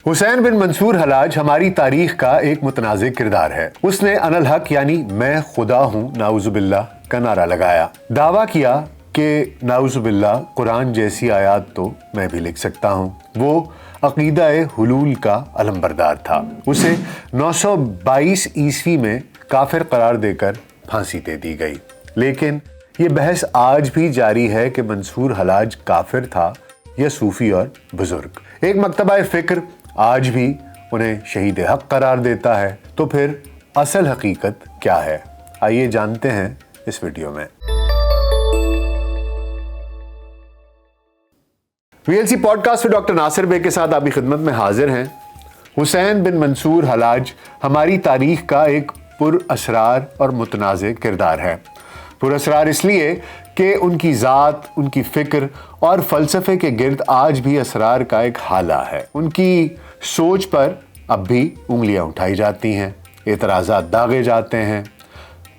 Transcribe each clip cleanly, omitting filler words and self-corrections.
حسین بن منصور حلاج ہماری تاریخ کا ایک متنازع کردار ہے۔ اس نے انا الحق یعنی میں خدا ہوں نعوذ باللہ کا نعرہ لگایا، دعویٰ کیا کہ نعوذ باللہ قرآن جیسی آیات تو میں بھی لکھ سکتا ہوں۔ وہ عقیدہ حلول کا علمبردار تھا۔ اسے 922 عیسوی میں کافر قرار دے کر پھانسی دے دی گئی، لیکن یہ بحث آج بھی جاری ہے کہ منصور حلاج کافر تھا یا صوفی اور بزرگ۔ ایک مکتبہ فکر آج بھی انہیں شہید حق قرار دیتا ہے، تو پھر اصل حقیقت کیا ہے؟ آئیے جانتے ہیں اس ویڈیو میں۔ VLC پوڈ کاسٹ میں ڈاکٹر ناصر بے کے ساتھ آپ کی خدمت میں حاضر ہیں۔ حسین بن منصور حلاج ہماری تاریخ کا ایک پر اسرار اور متنازع کردار ہے۔ پر اسرار اس لیے کہ ان کی ذات، ان کی فکر اور فلسفے کے گرد آج بھی اسرار کا ایک حالہ ہے۔ ان کی سوچ پر اب بھی انگلیاں اٹھائی جاتی ہیں، اعتراضات داغے جاتے ہیں،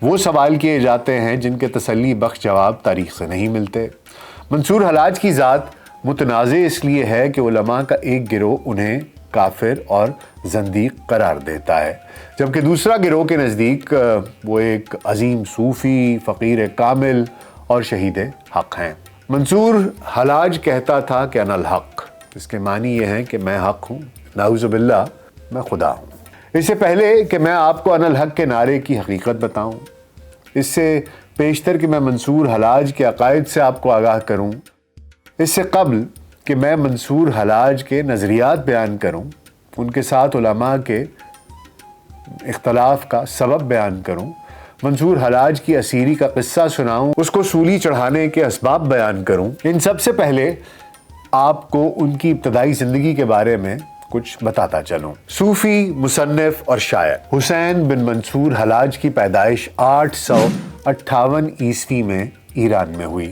وہ سوال کیے جاتے ہیں جن کے تسلی بخش جواب تاریخ سے نہیں ملتے۔ منصور حلاج کی ذات متنازع اس لیے ہے کہ علماء کا ایک گروہ انہیں کافر اور زندیق قرار دیتا ہے، جبکہ دوسرا گروہ کے نزدیک وہ ایک عظیم صوفی، فقیر کامل اور شہید حق ہیں۔ منصور حلاج کہتا تھا کہ انا الحق، اس کے معنی یہ ہے کہ میں حق ہوں، نعوذ باللہ میں خدا ہوں۔ اس سے پہلے کہ میں آپ کو انا الحق کے نعرے کی حقیقت بتاؤں، اس سے پیشتر کہ میں منصور حلاج کے عقائد سے آپ کو آگاہ کروں، اس سے قبل کہ میں منصور حلاج کے نظریات بیان کروں، ان کے ساتھ علماء کے اختلاف کا سبب بیان کروں، منصور حلاج کی اسیری کا قصہ سناؤں، اس کو سولی چڑھانے کے اسباب بیان کروں، ان سب سے پہلے آپ کو ان کی ابتدائی زندگی کے بارے میں کچھ بتاتا چلوں۔ صوفی، مصنف اور شاعر حسین بن منصور حلاج کی پیدائش 858 عیسوی میں ایران میں ہوئی۔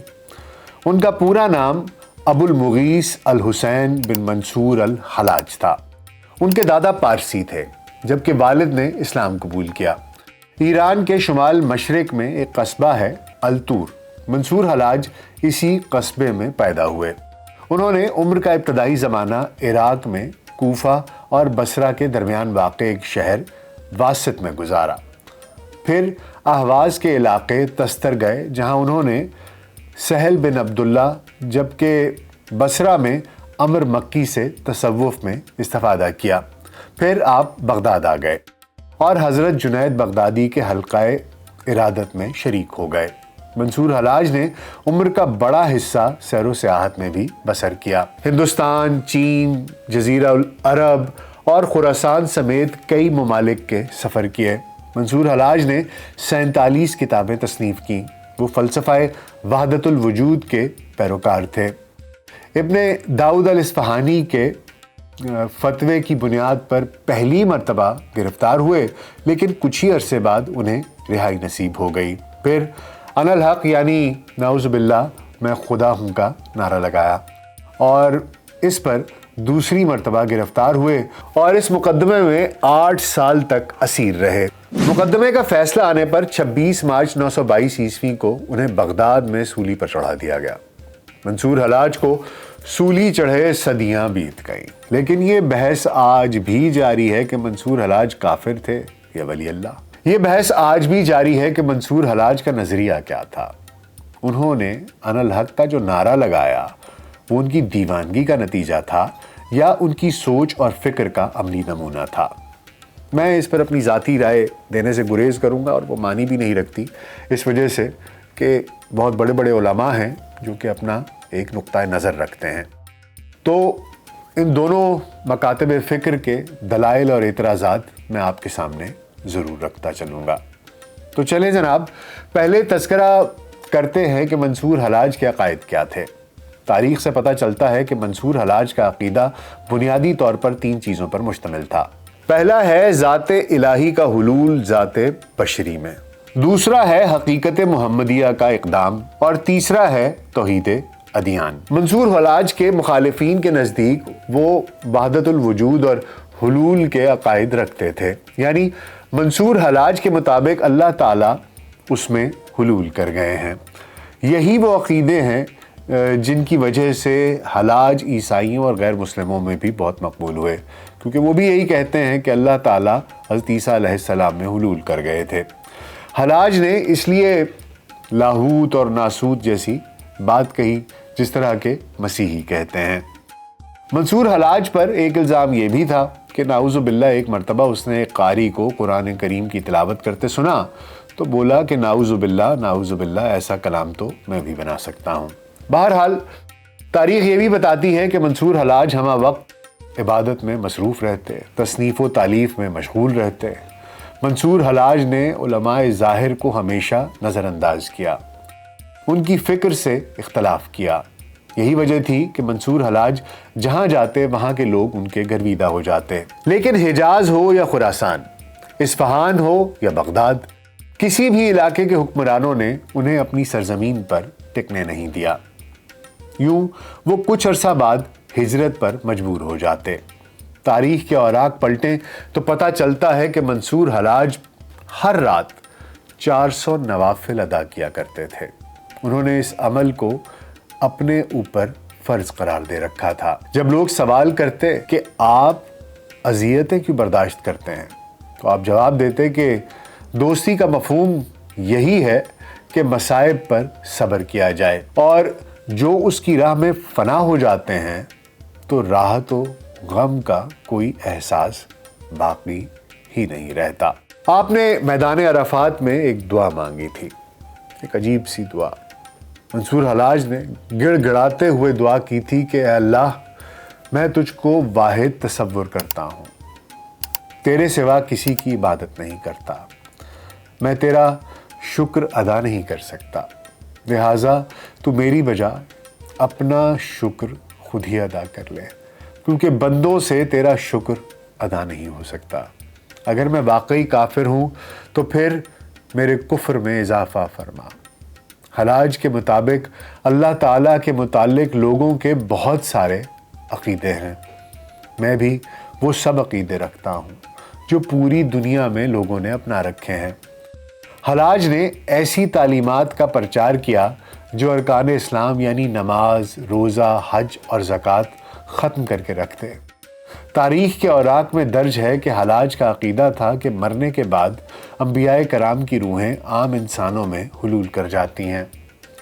ان کا پورا نام ابو المغیث الحسین بن منصور الحلاج تھا۔ ان کے دادا پارسی تھے، جبکہ والد نے اسلام قبول کیا۔ ایران کے شمال مشرق میں ایک قصبہ ہے التور، منصور حلاج اسی قصبے میں پیدا ہوئے۔ انہوں نے عمر کا ابتدائی زمانہ عراق میں کوفہ اور بصرہ کے درمیان واقع ایک شہر واسط میں گزارا، پھر اہواز کے علاقے تستر گئے جہاں انہوں نے سہل بن عبداللہ، جبکہ بصرہ میں عمر مکی سے تصوف میں استفادہ کیا، پھر آپ بغداد آ گئے اور حضرت جنید بغدادی کے حلقہ ارادت میں شریک ہو گئے۔ منصور حلاج نے عمر کا بڑا حصہ سیر و سیاحت میں بھی بسر کیا، ہندوستان، چین، جزیرہ العرب اور خراسان سمیت کئی ممالک کے سفر کیے۔ منصور حلاج نے 47 کتابیں تصنیف کیں۔ وہ فلسفہ وحدت الوجود کے پیروکار تھے۔ ابن داؤد الاصفہانی کے فتوے کی بنیاد پر پہلی مرتبہ گرفتار ہوئے، لیکن کچھ ہی عرصے بعد انہیں رہائی نصیب ہو گئی۔ پھر انا الحق یعنی نعوذ باللہ میں خدا ہوں کا نعرہ لگایا اور اس پر دوسری مرتبہ گرفتار ہوئے اور اس مقدمے میں 8 سال تک اسیر رہے۔ مقدمے کا فیصلہ آنے پر 26 مارچ 922 عیسوی کو انہیں بغداد میں سولی پر چڑھا دیا گیا۔ منصور حلاج کو سولی چڑھے صدیاں بیت گئیں، لیکن یہ بحث آج بھی جاری ہے کہ منصور حلاج کافر تھے یا ولی اللہ۔ یہ بحث آج بھی جاری ہے کہ منصور حلاج کا نظریہ کیا تھا۔ انہوں نے انا الحق کا جو نعرہ لگایا وہ ان کی دیوانگی کا نتیجہ تھا یا ان کی سوچ اور فکر کا عملی نمونہ تھا؟ میں اس پر اپنی ذاتی رائے دینے سے گریز کروں گا، اور وہ معنی بھی نہیں رکھتی اس وجہ سے کہ بہت بڑے بڑے علماء ہیں جو کہ اپنا ایک نقطہ نظر رکھتے ہیں۔ تو ان دونوں مکاتب فکر کے دلائل اور اعتراضات میں آپ کے سامنے ضرور رکھتا چلوں گا۔ تو چلیں جناب، پہلے تذکرہ کرتے ہیں کہ منصور حلاج کے عقائد کیا تھے۔ تاریخ سے پتہ چلتا ہے کہ منصور حلاج کا عقیدہ بنیادی طور پر 3 چیزوں پر مشتمل تھا۔ پہلا ہے ذات الہی کا حلول ذات بشری میں، دوسرا ہے حقیقت محمدیہ کا اقدام، اور تیسرا ہے توحید ادیان۔ منصور حلاج کے مخالفین کے نزدیک وہ وحدت الوجود اور حلول کے عقائد رکھتے تھے، یعنی منصور حلاج کے مطابق اللہ تعالیٰ اس میں حلول کر گئے ہیں۔ یہی وہ عقیدے ہیں جن کی وجہ سے حلاج عیسائیوں اور غیر مسلموں میں بھی بہت مقبول ہوئے۔ کیونکہ وہ بھی یہی کہتے ہیں کہ اللہ تعالیٰ حضرت عیسیٰ علیہ السلام میں حلول کر گئے تھے۔ حلاج نے اس لیے لاہوت اور ناسوت جیسی بات کہی جس طرح کے مسیحی کہتے ہیں۔ منصور حلاج پر ایک الزام یہ بھی تھا کہ نعوذ باللہ ایک مرتبہ اس نے ایک قاری کو قرآن کریم کی تلاوت کرتے سنا تو بولا کہ نعوذ باللہ ایسا کلام تو میں بھی بنا سکتا ہوں۔ بہرحال تاریخ یہ بھی بتاتی ہے کہ منصور حلاج ہمہ وقت عبادت میں مصروف رہتے، تصنیف و تالیف میں مشغول رہتے۔ منصور حلاج نے علماء ظاہر کو ہمیشہ نظر انداز کیا، ان کی فکر سے اختلاف کیا۔ یہی وجہ تھی کہ منصور حلاج جہاں جاتے وہاں کے لوگ ان کے گرویدہ ہو جاتے۔ لیکن حجاز ہو یا خراسان، اصفہان ہو یا بغداد، کسی بھی علاقے کے حکمرانوں نے انہیں اپنی سرزمین پر ٹکنے نہیں دیا۔ یوں وہ کچھ عرصہ بعد ہجرت پر مجبور ہو جاتے۔ تاریخ کے اوراق پلٹیں تو پتہ چلتا ہے کہ منصور حلاج ہر رات 400 نوافل ادا کیا کرتے تھے۔ انہوں نے اس عمل کو اپنے اوپر فرض قرار دے رکھا تھا۔ جب لوگ سوال کرتے کہ آپ اذیتیں کیوں برداشت کرتے ہیں تو آپ جواب دیتے کہ دوستی کا مفہوم یہی ہے کہ مصائب پر صبر کیا جائے، اور جو اس کی راہ میں فنا ہو جاتے ہیں تو راحت و غم کا کوئی احساس باقی ہی نہیں رہتا۔ آپ نے میدان عرفات میں ایک دعا مانگی تھی، ایک عجیب سی دعا۔ منصور حلاج نے گڑ گڑاتے ہوئے دعا کی تھی کہ اے اللہ، میں تجھ کو واحد تصور کرتا ہوں، تیرے سوا کسی کی عبادت نہیں کرتا، میں تیرا شکر ادا نہیں کر سکتا، لہٰذا تو میری بجائے اپنا شکر خود ہی ادا کر لے، کیونکہ بندوں سے تیرا شکر ادا نہیں ہو سکتا۔ اگر میں واقعی کافر ہوں تو پھر میرے کفر میں اضافہ فرما۔ حلاج کے مطابق اللہ تعالیٰ کے متعلق لوگوں کے بہت سارے عقیدے ہیں، میں بھی وہ سب عقیدے رکھتا ہوں جو پوری دنیا میں لوگوں نے اپنا رکھے ہیں۔ حلاج نے ایسی تعلیمات کا پرچار کیا جو ارکان اسلام یعنی نماز، روزہ، حج اور زکوٰۃ ختم کر کے رکھتے۔ تاریخ کے اوراق میں درج ہے کہ حلاج کا عقیدہ تھا کہ مرنے کے بعد انبیاء کرام کی روحیں عام انسانوں میں حلول کر جاتی ہیں،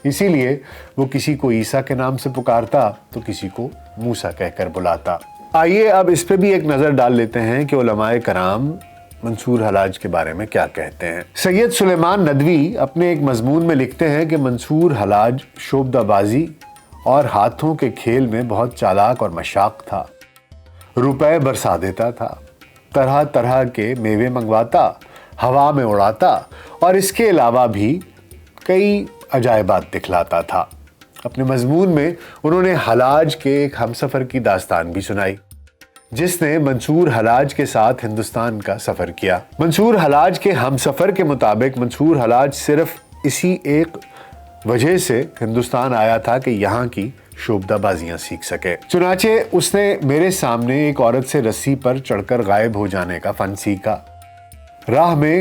اسی لیے وہ کسی کو عیسیٰ کے نام سے پکارتا تو کسی کو موسیٰ کہہ کر بلاتا۔ آئیے اب اس پہ بھی ایک نظر ڈال لیتے ہیں کہ علماء کرام منصور حلاج کے بارے میں کیا کہتے ہیں۔ سید سلیمان ندوی اپنے ایک مضمون میں لکھتے ہیں کہ منصور حلاج شعبدہ بازی اور ہاتھوں کے کھیل میں بہت چالاک اور مشاق تھا، روپے برسا دیتا تھا، طرح طرح کے میوے منگواتا، ہوا میں اڑاتا اور اس کے علاوہ بھی کئی عجائبات دکھلاتا تھا۔ اپنے مضمون میں انہوں نے حلاج کے ایک ہمسفر کی داستان بھی سنائی جس نے منصور حلاج کے ساتھ ہندوستان کا سفر کیا۔ منصور حلاج کے ہمسفر کے مطابق منصور حلاج صرف اسی ایک وجہ سے ہندوستان آیا تھا کہ یہاں کی شعبدہ بازیاں سیکھ سکے۔ چنانچہ اس نے میرے سامنے ایک عورت سے رسی پر چڑھ کر غائب ہو جانے کا فن سیکھا، راہ میں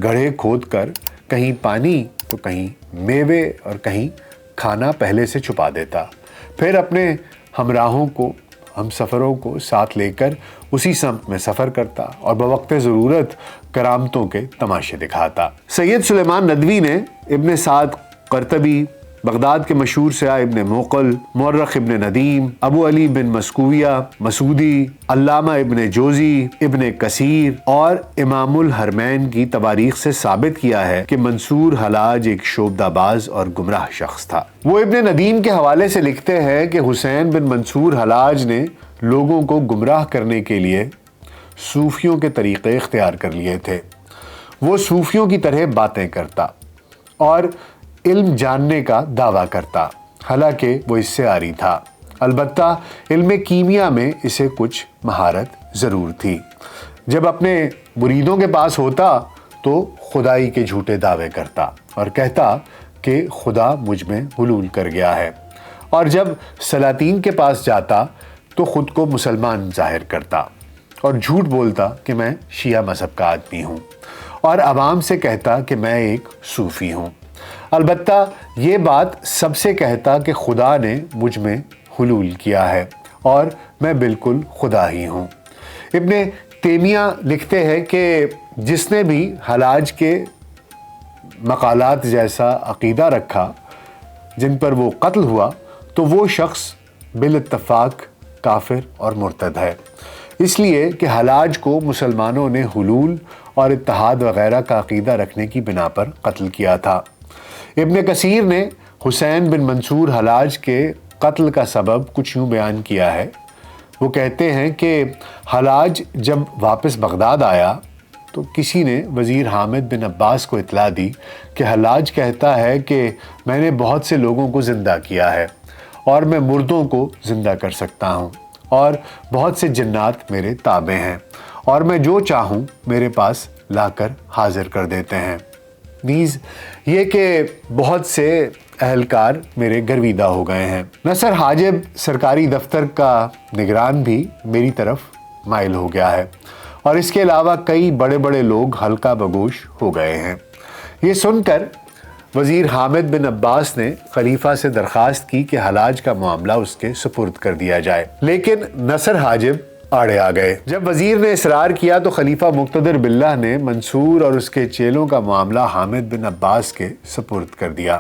گڑھے کھود کر کہیں پانی تو کہیں میوے اور کہیں کھانا پہلے سے چھپا دیتا، پھر اپنے ہمراہوں کو، ہم سفروں کو ساتھ لے کر اسی سمت میں سفر کرتا اور بوقت ضرورت کرامتوں کے تماشے دکھاتا۔ سید سلیمان ندوی نے ابن سعد قرطبی، بغداد کے مشہور سیاح ابن موقل، مورخ ابن ندیم، ابو علی بن مسکویہ مسعودی، علامہ ابن جوزی، ابن کثیر اور امام الحرمین کی تواریخ سے ثابت کیا ہے کہ منصور حلاج ایک شعبدہ باز اور گمراہ شخص تھا۔ وہ ابن ندیم کے حوالے سے لکھتے ہیں کہ حسین بن منصور حلاج نے لوگوں کو گمراہ کرنے کے لیے صوفیوں کے طریقے اختیار کر لیے تھے۔ وہ صوفیوں کی طرح باتیں کرتا اور علم جاننے کا دعویٰ کرتا، حالانکہ وہ اس سے عاری تھا، البتہ علم کیمیا میں اسے کچھ مہارت ضرور تھی۔ جب اپنے مریدوں کے پاس ہوتا تو خدائی کے جھوٹے دعوے کرتا اور کہتا کہ خدا مجھ میں حلول کر گیا ہے، اور جب سلاطین کے پاس جاتا تو خود کو مسلمان ظاہر کرتا اور جھوٹ بولتا کہ میں شیعہ مذہب کا آدمی ہوں، اور عوام سے کہتا کہ میں ایک صوفی ہوں، البتہ یہ بات سب سے کہتا کہ خدا نے مجھ میں حلول کیا ہے اور میں بالکل خدا ہی ہوں۔ ابن تیمیہ لکھتے ہیں کہ جس نے بھی حلاج کے مقالات جیسا عقیدہ رکھا جن پر وہ قتل ہوا تو وہ شخص بالاتفاق کافر اور مرتد ہے، اس لیے کہ حلاج کو مسلمانوں نے حلول اور اتحاد وغیرہ کا عقیدہ رکھنے کی بنا پر قتل کیا تھا۔ ابن کثیر نے حسین بن منصور حلاج کے قتل کا سبب کچھ یوں بیان کیا ہے۔ وہ کہتے ہیں کہ حلاج جب واپس بغداد آیا تو کسی نے وزیر حامد بن عباس کو اطلاع دی کہ حلاج کہتا ہے کہ میں نے بہت سے لوگوں کو زندہ کیا ہے اور میں مردوں کو زندہ کر سکتا ہوں اور بہت سے جنات میرے تابع ہیں اور میں جو چاہوں میرے پاس لا کر حاضر کر دیتے ہیں، نیز یہ کہ بہت سے اہلکار میرے گرویدہ ہو گئے ہیں۔ نصر حاجب سرکاری دفتر کا نگران بھی میری طرف مائل ہو گیا ہے اور اس کے علاوہ کئی بڑے بڑے لوگ حلقہ بگوش ہو گئے ہیں۔ یہ سن کر وزیر حامد بن عباس نے خلیفہ سے درخواست کی کہ حلاج کا معاملہ اس کے سپرد کر دیا جائے، لیکن نصر حاجب آڑے آ گئے۔ جب وزیر نے اصرار کیا تو خلیفہ مقتدر باللہ نے منصور اور اس کے چیلوں کا معاملہ حامد بن عباس کے سپرد کر دیا۔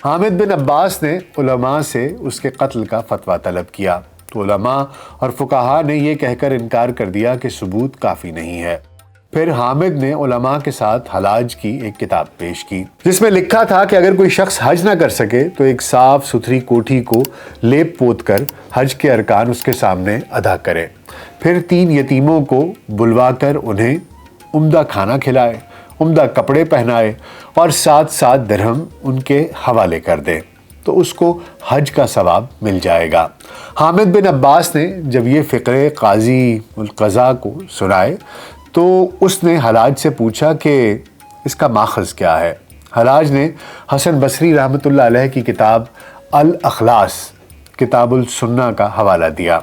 حامد بن عباس نے علماء سے اس کے قتل کا فتویٰ طلب کیا تو علماء اور فقہاء نے یہ کہہ کر انکار کر دیا کہ ثبوت کافی نہیں ہے۔ پھر حامد نے علماء کے ساتھ حلاج کی ایک کتاب پیش کی جس میں لکھا تھا کہ اگر کوئی شخص حج نہ کر سکے تو ایک صاف ستھری کوٹھی کو لیپ پوت کر حج کے ارکان اس کے سامنے ادا کرے، پھر 3 یتیموں کو بلوا کر انہیں عمدہ کھانا کھلائے، عمدہ کپڑے پہنائے اور 7 درہم ان کے حوالے کر دے تو اس کو حج کا ثواب مل جائے گا۔ حامد بن عباس نے جب یہ فقرے قاضی القضاء کو سنائے تو اس نے حلاج سے پوچھا کہ اس کا ماخذ کیا ہے۔ حلاج نے حسن بصری رحمۃ اللہ علیہ کی کتاب الاخلاص کتاب السنہ کا حوالہ دیا۔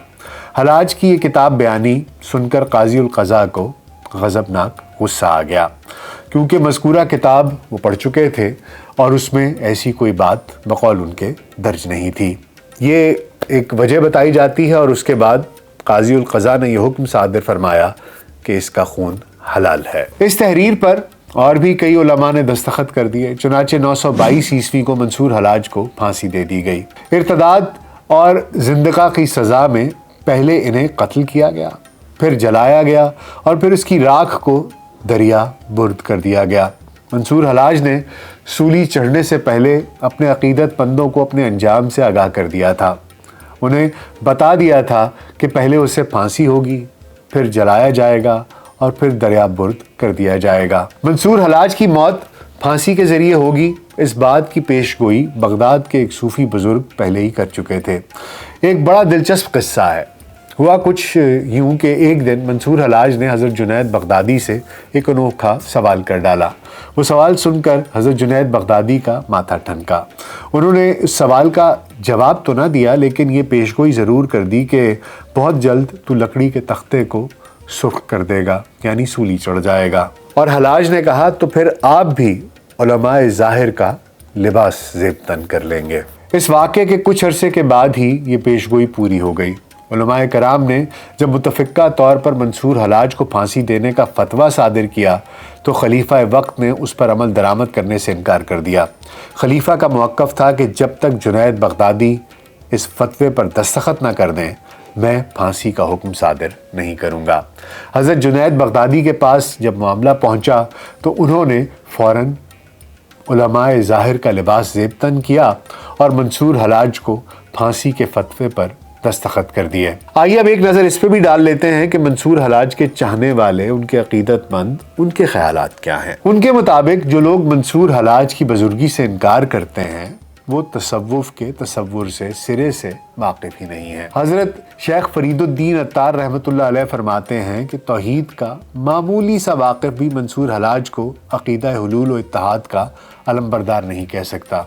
حلاج کی یہ کتاب بیانی سن کر قاضی القضاء کو غضبناک غصہ آ گیا، کیونکہ مذکورہ کتاب وہ پڑھ چکے تھے اور اس میں ایسی کوئی بات بقول ان کے درج نہیں تھی۔ یہ ایک وجہ بتائی جاتی ہے اور اس کے بعد قاضی القضاء نے یہ حکم صادر فرمایا کہ اس کا خون حلال ہے۔ اس تحریر پر اور بھی کئی علماء نے دستخط کر دیے، چنانچہ 922 عیسوی کو منصور حلاج کو پھانسی دے دی گئی۔ ارتداد اور زندقہ کی سزا میں پہلے انہیں قتل کیا گیا، پھر جلایا گیا اور پھر اس کی راکھ کو دریا برد کر دیا گیا۔ منصور حلاج نے سولی چڑھنے سے پہلے اپنے عقیدت مندوں کو اپنے انجام سے آگاہ کر دیا تھا، انہیں بتا دیا تھا کہ پہلے اسے پھانسی ہوگی، پھر جلایا جائے گا اور پھر دریا برد کر دیا جائے گا۔ منصور حلاج کی موت پھانسی کے ذریعے ہوگی، اس بات کی پیش گوئی بغداد کے ایک صوفی بزرگ پہلے ہی کر چکے تھے۔ ایک بڑا دلچسپ قصہ ہے۔ ہوا کچھ یوں کہ ایک دن منصور حلاج نے حضرت جنید بغدادی سے ایک انوکھا سوال کر ڈالا۔ وہ سوال سن کر حضرت جنید بغدادی کا ماتھا ٹھنکا۔ انہوں نے اس سوال کا جواب تو نہ دیا لیکن یہ پیشگوئی ضرور کر دی کہ بہت جلد تو لکڑی کے تختے کو سرخ کر دے گا، یعنی سولی چڑھ جائے گا۔ اور حلاج نے کہا تو پھر آپ بھی علماء ظاہر کا لباس زیب تن کر لیں گے۔ اس واقعے کے کچھ عرصے کے بعد ہی یہ پیشگوئی پوری ہو گئی۔ علماء کرام نے جب متفقہ طور پر منصور حلاج کو پھانسی دینے کا فتویٰ صادر کیا تو خلیفہ وقت نے اس پر عمل درآمد کرنے سے انکار کر دیا۔ خلیفہ کا موقف تھا کہ جب تک جنید بغدادی اس فتوے پر دستخط نہ کر دیں میں پھانسی کا حکم صادر نہیں کروں گا۔ حضرت جنید بغدادی کے پاس جب معاملہ پہنچا تو انہوں نے فوراً علماء ظاہر کا لباس زیب تن کیا اور منصور حلاج کو پھانسی کے فتوے پر دستخط کر دیے۔ آئیے اب ایک نظر اس پہ بھی ڈال لیتے ہیں کہ منصور حلاج کے چاہنے والے، ان کے عقیدت مند، ان کے خیالات کیا ہیں۔ ان کے مطابق جو لوگ منصور حلاج کی بزرگی سے انکار کرتے ہیں وہ تصوف کے تصور سے سرے سے واقف ہی نہیں ہے۔ حضرت شیخ فرید الدین عطار رحمۃ اللہ علیہ فرماتے ہیں کہ توحید کا معمولی سا واقف بھی منصور حلاج کو عقیدہ حلول و اتحاد کا علمبردار نہیں کہہ سکتا۔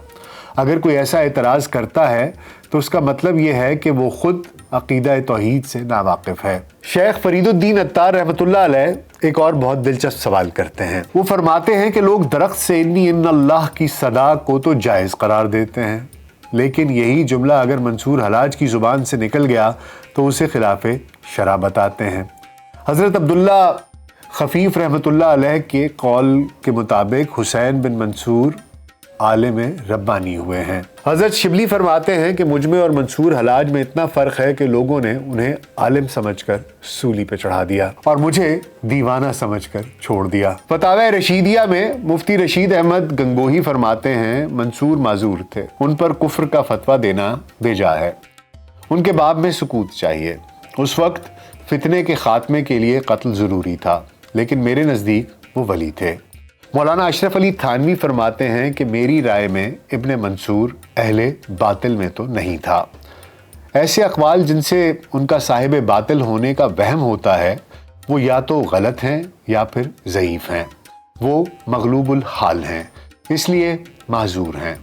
اگر کوئی ایسا اعتراض کرتا ہے تو اس کا مطلب یہ ہے کہ وہ خود عقیدہ توحید سے ناواقف ہے۔ شیخ فرید الدین عطار رحمۃ اللہ علیہ ایک اور بہت دلچسپ سوال کرتے ہیں۔ وہ فرماتے ہیں کہ لوگ درخت سے انی ان اللہ کی صدا کو تو جائز قرار دیتے ہیں، لیکن یہی جملہ اگر منصور حلاج کی زبان سے نکل گیا تو اسے خلاف شرع بتاتے ہیں۔ حضرت عبداللہ خفیف رحمۃ اللہ علیہ کے قول کے مطابق حسین بن منصور عالم ربانی ہوئے ہیں۔ حضرت شبلی فرماتے ہیں کہ مجھ میں اور منصور حلاج میں اتنا فرق ہے کہ لوگوں نے انہیں عالم سمجھ کر سولی پہ چڑھا دیا اور مجھے دیوانہ سمجھ کر چھوڑ دیا۔ فتاوی رشیدیہ میں مفتی رشید احمد گنگوہی فرماتے ہیں منصور معذور تھے، ان پر کفر کا فتویٰ دینا بیجا ہے، ان کے باب میں سکوت چاہیے۔ اس وقت فتنے کے خاتمے کے لیے قتل ضروری تھا، لیکن میرے نزدیک وہ ولی تھے۔ مولانا اشرف علی تھانوی فرماتے ہیں کہ میری رائے میں ابن منصور اہل باطل میں تو نہیں تھا۔ ایسے اقوال جن سے ان کا صاحب باطل ہونے کا وہم ہوتا ہے وہ یا تو غلط ہیں یا پھر ضعیف ہیں، وہ مغلوب الحال ہیں، اس لیے معذور ہیں۔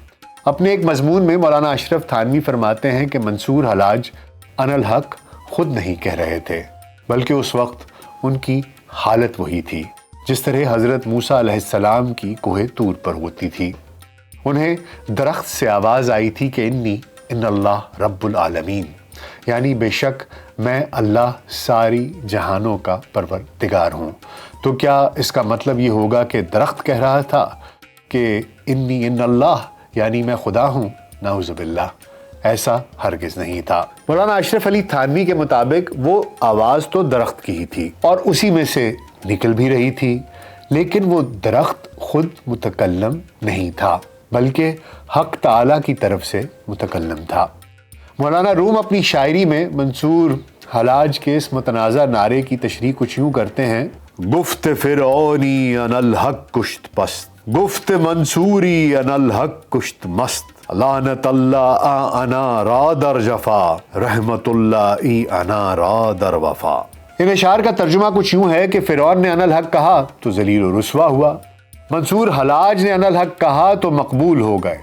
اپنے ایک مضمون میں مولانا اشرف تھانوی فرماتے ہیں کہ منصور حلاج انا الحق خود نہیں کہہ رہے تھے، بلکہ اس وقت ان کی حالت وہی تھی جس طرح حضرت موسیٰ علیہ السلام کی کوہ طور پر ہوتی تھی۔ انہیں درخت سے آواز آئی تھی کہ ان اللہ رب العالمین، یعنی بے شک میں اللہ ساری جہانوں کا پروردگار ہوں۔ تو کیا اس کا مطلب یہ ہوگا کہ درخت کہہ رہا تھا کہ ان اللہ یعنی میں خدا ہوں؟ نعوذ باللہ، ایسا ہرگز نہیں تھا۔ مولانا اشرف علی تھانوی کے مطابق وہ آواز تو درخت کی ہی تھی اور اسی میں سے نکل بھی رہی تھی، لیکن وہ درخت خود متکلم نہیں تھا بلکہ حق تعالیٰ کی طرف سے متکلم تھا۔ مولانا روم اپنی شاعری میں منصور حلاج کے اس متنازع نعرے کی تشریح کچھ یوں کرتے ہیں: گفت فرعونی انا الحق کشت پست، گفت منصوری انا الحق کشت مست، لعنت اللہ انا را در جفا، رحمت اللہ ای انا را در وفا۔ ان اشعار کا ترجمہ کچھ یوں ہے کہ فرعون نے انا الحق کہا تو ذلیل و رسوا ہوا، منصور حلاج نے انا الحق کہا تو مقبول ہو گئے۔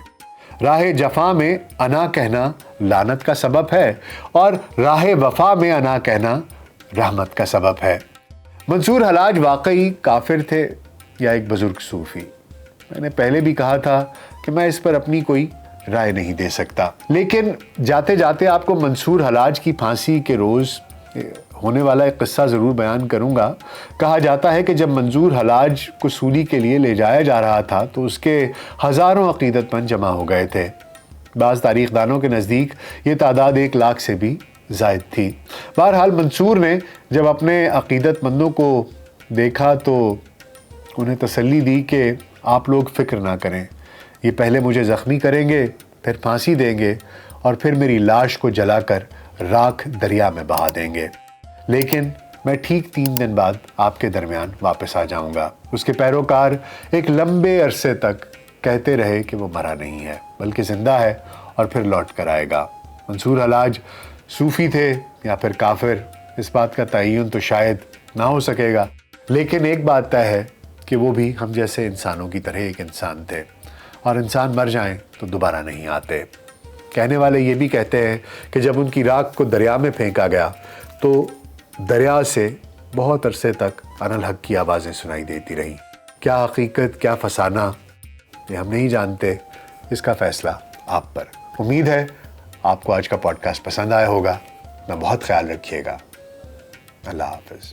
راہ جفا میں انا کہنا لعنت کا سبب ہے اور راہ وفا میں انا کہنا رحمت کا سبب ہے۔ منصور حلاج واقعی کافر تھے یا ایک بزرگ صوفی؟ میں نے پہلے بھی کہا تھا کہ میں اس پر اپنی کوئی رائے نہیں دے سکتا، لیکن جاتے جاتے آپ کو منصور حلاج کی پھانسی کے روز ہونے والا ایک قصہ ضرور بیان کروں گا۔ کہا جاتا ہے کہ جب منصور حلاج کو سولی کے لیے لے جایا جا رہا تھا تو اس کے ہزاروں عقیدت مند جمع ہو گئے تھے۔ بعض تاریخ دانوں کے نزدیک یہ تعداد 1 لاکھ سے بھی زائد تھی۔ بہرحال منصور نے جب اپنے عقیدت مندوں کو دیکھا تو انہیں تسلی دی کہ آپ لوگ فکر نہ کریں، یہ پہلے مجھے زخمی کریں گے، پھر پھانسی دیں گے اور پھر میری لاش کو جلا کر راکھ دریا میں بہا دیں گے، لیکن میں ٹھیک 3 دن بعد آپ کے درمیان واپس آ جاؤں گا۔ اس کے پیروکار ایک لمبے عرصے تک کہتے رہے کہ وہ مرا نہیں ہے بلکہ زندہ ہے اور پھر لوٹ کر آئے گا۔ منصور حلاج صوفی تھے یا پھر کافر، اس بات کا تعین تو شاید نہ ہو سکے گا، لیکن ایک بات طے ہے کہ وہ بھی ہم جیسے انسانوں کی طرح ایک انسان تھے، اور انسان مر جائیں تو دوبارہ نہیں آتے۔ کہنے والے یہ بھی کہتے ہیں کہ جب ان کی راکھ کو دریا میں پھینکا گیا تو دریا سے بہت عرصے تک انا الحق کی آوازیں سنائی دیتی رہیں۔ کیا حقیقت کیا فسانہ یہ ہم نہیں جانتے، اس کا فیصلہ آپ پر۔ امید ہے آپ کو آج کا پوڈ کاسٹ پسند آیا ہوگا۔ میں بہت خیال رکھیے گا۔ اللہ حافظ۔